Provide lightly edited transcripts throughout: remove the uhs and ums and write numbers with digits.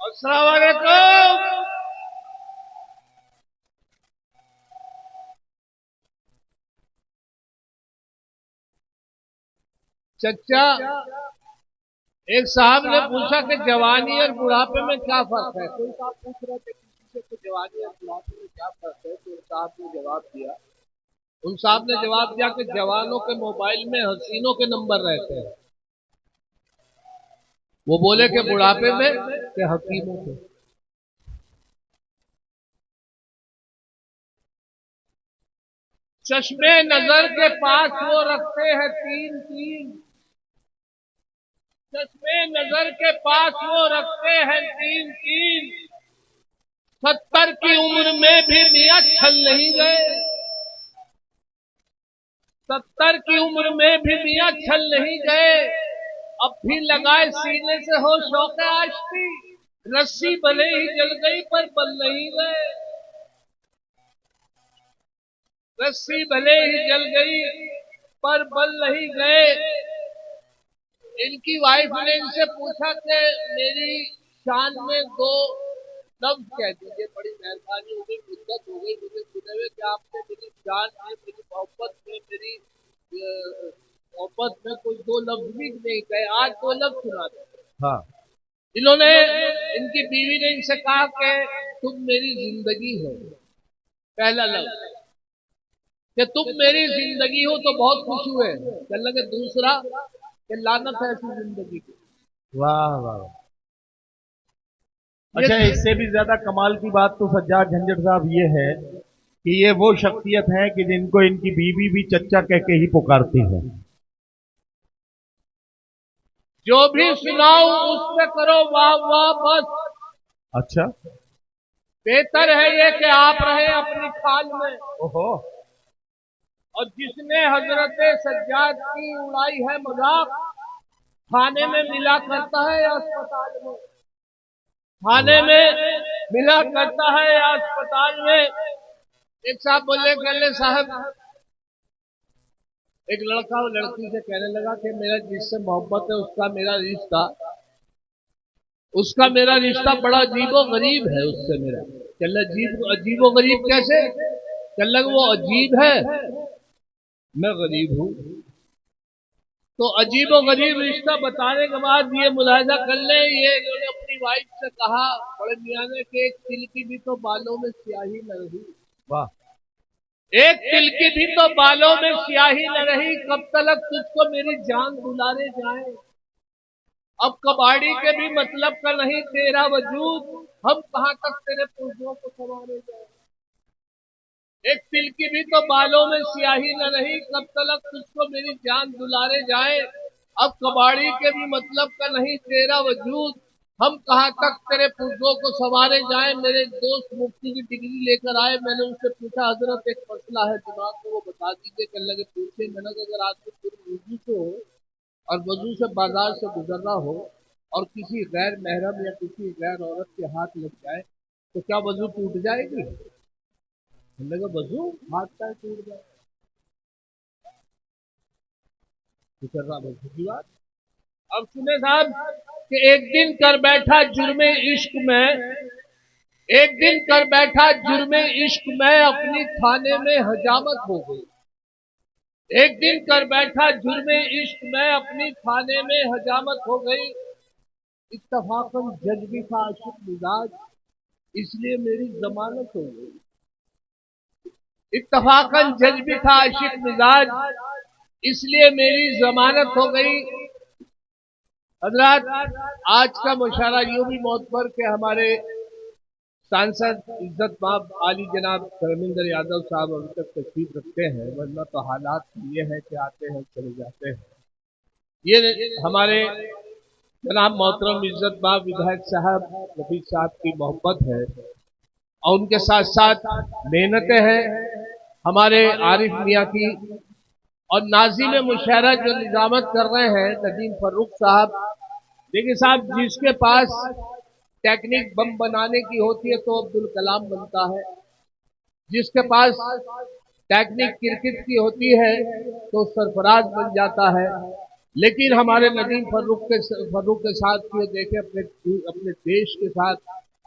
अस्सलाम वालेकुम। चचा, एक साहब ने पूछा कि जवानी और बुढ़ापे में क्या फर्क है। कोई साहब पूछ रहे थे किसी से कि जवानी और बुढ़ापे में क्या फर्क है, तो साहब ने जवाब दिया। उन साहब ने जवाब दिया कि जवानों के मोबाइल में हसीनों के नंबर रहते हैं। वो बोले कि बुढ़ापे में कि हकीमों के। चश्मे नजर के पास वो रखते हैं तीन तीन। चश्मे नजर के पास वो रखते हैं तीन तीन। 70 की उम्र में भी मियां छल नहीं गए। 70 की उम्र में भी मियां छल नहीं गए। अब भी लगाए सीने से हो शौक आशिकी। रस्सी भले ही जल गई पर बल नहीं गए। रस्सी भले ही जल गई पर बल नहीं गए। इनकी वाइफ ने इनसे पूछा कि मेरी शान में दो लफ्ज कह दीजिए, बड़ी मेहरबानी होगी। मुद्दत हो गई मुझे सुने हुए कि आपने मेरी शान में, मेरी मोहब्बत में, मेरी मोहब्बत में कोई दो लफ्ज भी नहीं कहे। आज दो लफ्ज सुना दे। हाँ, इन्होंने, इनकी बीवी ने इनसे कहा कि तुम मेरी जिंदगी हो। पहला लफ्ज कि तुम मेरी जिंदगी हो तो बहुत खुश हुए। कहने लगे दूसरा कि लानत है ऐसी जिंदगी की। वाह वाह। अच्छा, इससे भी ज्यादा कमाल की बात तो सज्जाद झंझट साहब ये है कि ये वो शख्सियत है कि जिनको इनकी बीवी भी चच्चा कह के ही पुकारती है। जो भी सुनाओ उस पे करो वाह वाह बस। अच्छा। बेहतर है ये कि आप रहे अपनी खाल में। ओहो। और जिसने हजरत सज्जाद की उड़ाई है मजाक, थाने में मिला करता है या अस्पताल में। थाने में मिला करता है या अस्पताल में। एक साहब बोले, कहले साहब, एक लड़का वो लड़की से कहने लगा कि मेरा जिससे मोहब्बत है उसका मेरा रिश्ता बड़ा अजीबो गरीब है उससे मेरा। चल अजीबो गरीब कैसे? चल लग वो अजीब है, मैं गरीब हूं। तो अजीबो गरीब रिश्ता बताने के बाद ये मुलाहिजा कर ले, ये इन्होंने अपनी वाइफ से कहा बड़े मियाँ ने कि एक तिल की भी तो बालों में स्याही न रही। वाह। एक तिल की भी तो बालों में स्याही न रही, कब तलक तुझको मेरी जान दुलारे जाए। अब कबाड़ी के भी मतलब का नहीं तेरा वजूद, हम कहां तक तेरे पुर्जों को संवारे जाए। एक तिल की भी तो बालों में स्याही न रही, कब तलक तुझको मेरी जान दुलारे जाए। अब कबाड़ी के भी मतलब का नहीं तेरा वजूद, हम कहां तक तेरे पुर्जों को संवारे जाए। मेरे दोस्त मुफ्ती की डिग्री लेकर आए, मैंने उनसे पूछा हजरत एक मसला है दिमाग में, वो बता दीजिए। कहने लगे पूछे। मैंने कहा अगर आदमी पूरी वजू से हो और वजू से बाजार से गुजर रहा हो और किसी गैर महरम या किसी गैर औरत के हाथ लग जाए तो क्या वजू टूट जाएगी? लगा वजू हाथ पैर टूट जाए, गुजर रहा वजू की बात। अब सुने साहब कि एक दिन कर बैठा जुर्मे इश्क में, एक दिन कर बैठा जुर्मे इश्क में, अपनी थाने में हजामत हो गई। एक दिन कर बैठा जुर्मे इश्क में, अपनी थाने में हजामत हो गई। इत्तफाकन जज भी था आशिक मिजाज, इसलिए मेरी जमानत हो गई। इत्तफाकन जज भी था आशिक मिजाज, इसलिए मेरी जमानत हो गई। हजरात, आज का मुशारा यूं भी मोतबर के हमारे सांसद इज्जत माब आली जनाब धर्मेंद्र यादव साहब अभी तक तशरीफ रखते हैं, वरना तो हालात ये है कि आते हैं चले जाते हैं। ये हमारे जनाब मोहतरम इज्जत माब विधायक साहब रफीक साहब की मोहब्बत है और उनके साथ साथ मेहनतें हैं हमारे आरिफ मियाँ की। और नाज़िम मुशायरा जो निजामत कर रहे हैं नदीम फर्रुख साहब। देखिए साहब, जिसके पास टेक्निक बम बनाने की होती है तो अब्दुल कलाम बनता है, जिसके पास टेक्निक क्रिकेट की होती है तो सरफराज बन जाता है, लेकिन हमारे नदीम फर्रुख के साथ ये देखे अपने देश के साथ,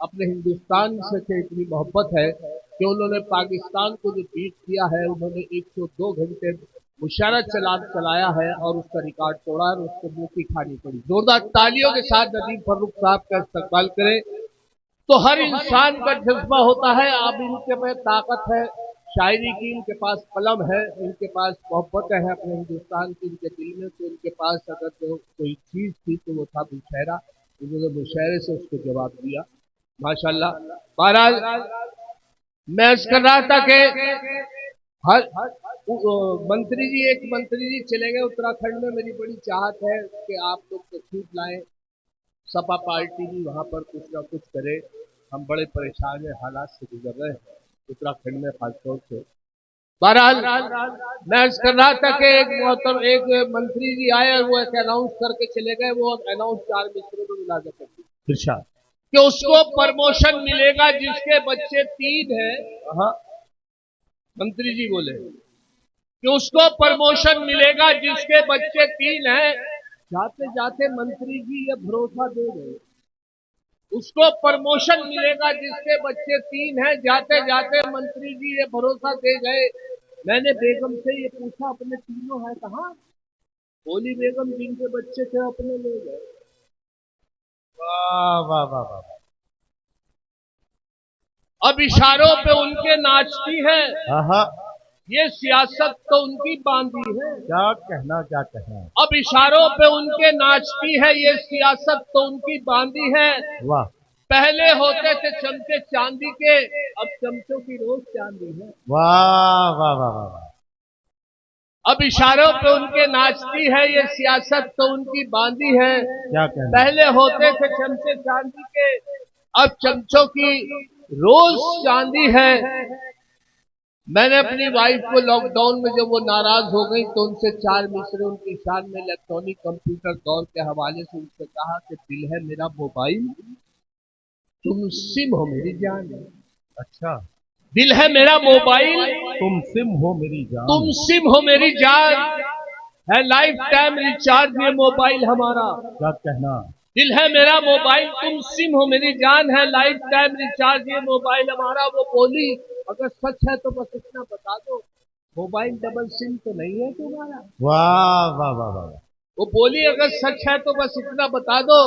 अपने हिंदुस्तान से इतनी मोहब्बत है कि उन्होंने पाकिस्तान को जो बीट किया है, उन्होंने 102 घंटे मुशायरा चलाया है और उसका रिकॉर्ड तोड़ा और उसको मुंह की खानी पड़ी। जोरदार तालियों के साथ नदीम फर्रुख साहब का इस्तकबाल करें। तो हर इंसान का जज्बा होता है, अब इनके में ताकत है शायरी की, इनके पास कलम है, इनके पास मोहब्बत है अपने हिंदुस्तान की इनके दिल में। तो इनके पास अगर तो कोई चीज थी तो वो था मुशायरा। उन्होंने मुशायरे से उसको जवाब दिया, माशाल्लाह। बहरहाल मैं अर्ज कर रहा था कि हर एक मंत्री जी चले गए उत्तराखंड में। मेरी बड़ी चाहत है कि आप लोग तशरीफ लाएं, सपा पार्टी भी वहां पर कुछ ना कुछ करे। हम बड़े परेशान हैं, हालात से गुजर रहे हैं उत्तराखंड में खासतौर से। बहरहाल मैं अर्ज कर रहा था कि एक मंत्री जी आए और वो एक अनाउंस करके चले गए। वो अनाउंस 4 मिसरों में मुलाजा करती इरशाद कि उसको प्रमोशन मिलेगा जिसके बच्चे 3 हैं। हाँ, मंत्री जी बोले कि उसको प्रमोशन मिलेगा जिसके बच्चे 3 हैं। जाते जाते मंत्री जी ये भरोसा दे गए, उसको प्रमोशन मिलेगा जिसके बच्चे 3 हैं। जाते जाते मंत्री जी ये भरोसा दे गए। मैंने बेगम से ये पूछा, अपने तीनों हैं कहाँ? बोली बेगम जिनके बच्चे थे अपने ले गए। वाह वाह वाह वाह। अब इशारों पे उनके नाचती है, हाँ, ये सियासत तो उनकी बांधी है। क्या कहना क्या कहना। अब इशारों पे उनके नाचती है, ये सियासत तो उनकी बांधी है। वाह पहले होते थे चमचे चांदी के, अब चमचों की रोज चांदी है। वाह वाह वाह वाह वाह। अब इशारों पे उनके नाचती है, ये सियासत तो उनकी बांधी है। क्या कहना। पहले होते थे चमचे चांदी के, अब चमचों की रोज चांदी है। मैंने अपनी वाइफ को लॉकडाउन में जब वो नाराज हो गई तो उनसे 4 मिसरे उनकी शान में इलेक्ट्रॉनिक कंप्यूटर दौर के हवाले से उनसे कहा कि दिल है मेरा मोबाइल, तुम सिम हो मेरी जान। अच्छा, दिल है मेरा मोबाइल, तुम सिम हो मेरी जान। तुम सिम हो मेरी जान, है लाइफ टाइम रिचार्ज ये मोबाइल हमारा। क्या कहना। दिल है मेरा मोबाइल, तुम सिम हो मेरी जान, है लाइफ टाइम रिचार्ज ये मोबाइल हमारा। वो बोली अगर सच है तो बस इतना बता दो, मोबाइल डबल सिम तो नहीं है तुम्हारा। वाह वाह वाह वाह। वो बोली अगर सच है तो बस इतना बता दो,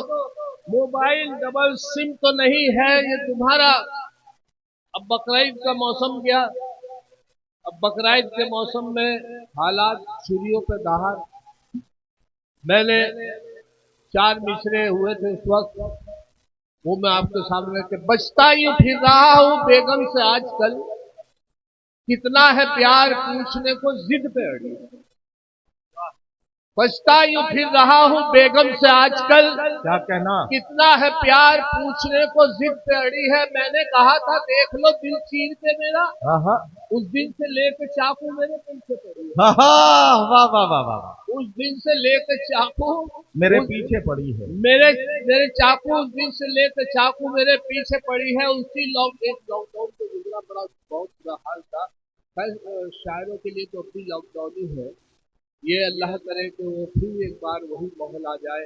मोबाइल डबल सिम तो नहीं है ये तुम्हारा। अब बकरीद का मौसम गया, अब बकरीद के मौसम में हालात छुरियों पे दहाड़। मैंने 4 मिसरे हुए थे उस वक्त, वो मैं आपके सामने के बचता यूं फिर रहा हूं बेगम से आजकल, कितना है प्यार पूछने को जिद पे अड़ी। बचता यूं फिर रहा हूं बेगम से आजकल, क्या कहना। कितना है प्यार पूछने को जिद पे अड़ी है। मैंने कहा था देख लो दिल चीर के मेरा, हाँ, उस दिन से लेके चाकू मेरे पीछे पड़ी है। हाँ, वाह वाह वाह वाह। उस दिन से लेके चाकू मेरे पीछे पड़ी है। मेरे चाकू उस दिन से लेकर चाकू मेरे पीछे पड़ी है। उसी लॉकडाउन से गुजरा, बड़ा बहुत बुरा हाल था। शायरों के लिए तो अपनी लॉकडाउन ही है। ये अल्लाह करे कि वो फिर एक बार वही माहौल आ जाए,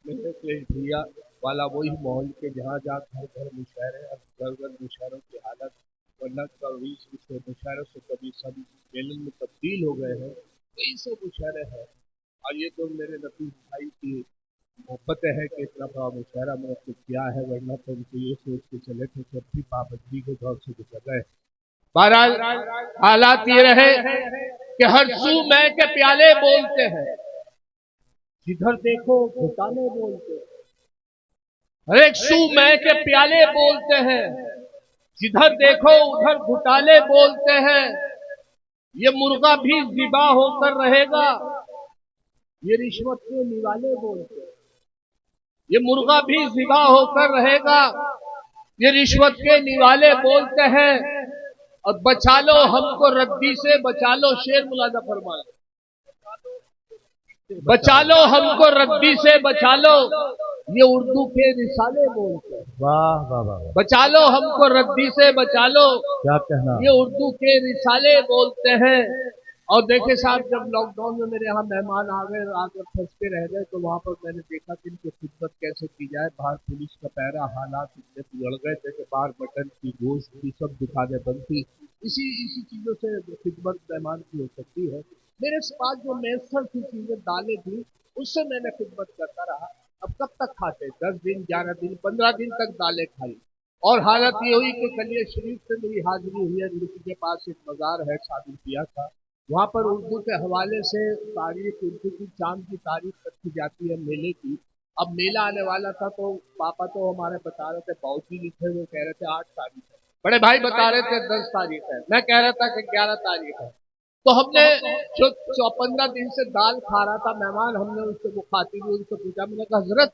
मेरे क्लेश भैया वाला वही माहौल के जहाँ जहाँ घर घर मुशायरे और घर घर मुशायरों की हालत, वरना कभी से मुशायरों से कभी सब मेलन में तब्दील हो गए हैं, कई से मुशायरे हैं। और ये तो मेरे नफीस भाई की मोहब्बत है कि इतना बड़ा मुशायरा मैंने तो किया है, वरना तो उनको ये सोच के चले थे कि अपनी पाबंदी के दौर से गुजर गए। बहरहाल हालात ये रहे कि हर सू मैं के प्याले बोलते हैं, जिधर देखो घुटाले बोलते हैं। हर एक सू मैं के प्याले बोलते हैं, जिधर देखो उधर घुटाले बोलते हैं। ये मुर्गा भी ज़िबा होकर रहेगा, ये रिश्वत के निवाले बोलते हैं। ये मुर्गा भी ज़िबा होकर रहेगा, ये रिश्वत के निवाले बोलते हैं। और बचा लो हमको रद्दी से, बचा लो, शेर मुलाजा फरमाए, बचा लो हमको रद्दी से बचा लो, ये उर्दू के रिसाले बोलते हैं। वाह वाह वाह। बचा लो हमको रद्दी से बचा लो, क्या कहना। ये उर्दू के रिसाले बोलते हैं। और देखे साहब, जब लॉकडाउन में मेरे यहाँ मेहमान आ गए, आकर फंस के रह गए, तो वहां पर मैंने देखा कि इनकी खिदमत कैसे की जाए। बाहर पुलिस का पहरा, हालात इतने बिगड़ गए थे कि बाहर मटन की, गोश्त की सब दुकानें बंद थी। इसी इसी चीजों से खिदमत मेहमान की हो सकती है। मेरे पास जो मैसर की चीजें, दालें थी, उससे मैंने खिदमत करता रहा। अब कब तक खाते? 10 दिन, 11 दिन, 15 दिन तक दालें खाई। और हालत ये हुई कि कलिया शरीफ से मेरी हाजिरी हुई है। उर्दू के पास एक मज़ार है, शादी किया था वहां पर। उर्दू के हवाले से तारीख, उर्दू की चांद की तारीख रखी जाती है मेले की। अब मेला आने वाला था, तो पापा तो हमारे बता रहे थे, बाबूजी नहीं थे, वो कह रहे थे 8 तारीख है, बड़े भाई बता रहे थे 10 तारीख है, मैं कह रहा था कि 11 तारीख है। तो हमने जो 15 दिन से दाल खा रहा था मेहमान, हमने उससे, वो खाती हुई उनसे पूछा, मैंने कहा हजरत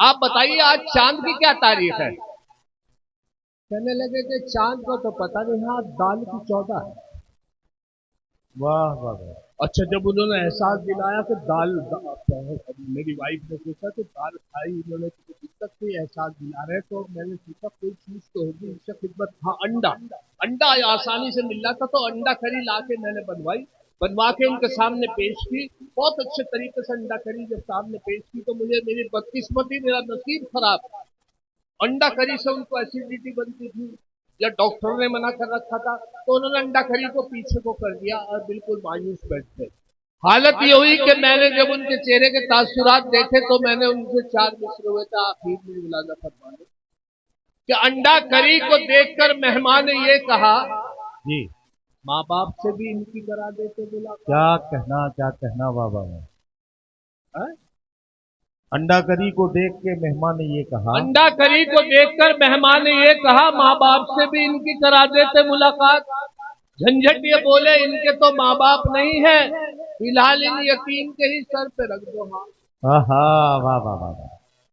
आप बताइए आज चांद की क्या तारीख है? कहने लगे कि चांद को तो पता नहीं, हाँ दाल की 14 है। वाह वाह वाह। अच्छा, जब उन्होंने एहसास दिलाया कि मेरी वाइफ ने सोचा कि दाल खाई उन्होंने, तो दिक्कत से एहसास दिला रहे, तो मैंने सोचा कोई चीज तो होगी इससे खिदमत। हाँ, अंडा। अंडा आसानी से मिल रहा था, तो अंडा करी ला के मैंने बनवा के उनके सामने पेश की। बहुत अच्छे तरीके से अंडा करी जब सामने पेश की, तो मुझे, मेरी बदकिस्मती, मेरा नसीब खराब। अंडा करी से उनको एसिडिटी बनती थी, या डॉक्टर ने मना कर रखा था, तो उन्होंने अंडा करी को पीछे को कर दिया और बिल्कुल मायूस बैठे। हालत ये हुई कि मैंने जब उनके चेहरे के तासुरात देखे, तो मैंने उनसे 4 मिसरे हुए थे, आखिर में मुलाजा फरमाने कि अंडा करी को देखकर मेहमान ने ये कहा, जी, माँ बाप से भी इनकी करा देते मुलाकात। क्या कहना, वाह वाह वाह। है? अंडा करी को देख के मेहमान ने ये कहा, अंडा करी को देखकर मेहमान ने ये कहा, माँ बाप से भी इनकी करा देते मुलाकात। झंझट ये बोले, इनके तो माँ बाप नहीं है, फिलहाल इन यतीम के ही सर पे रख दो हाथ। आहा, वाह वाह वाह वाह।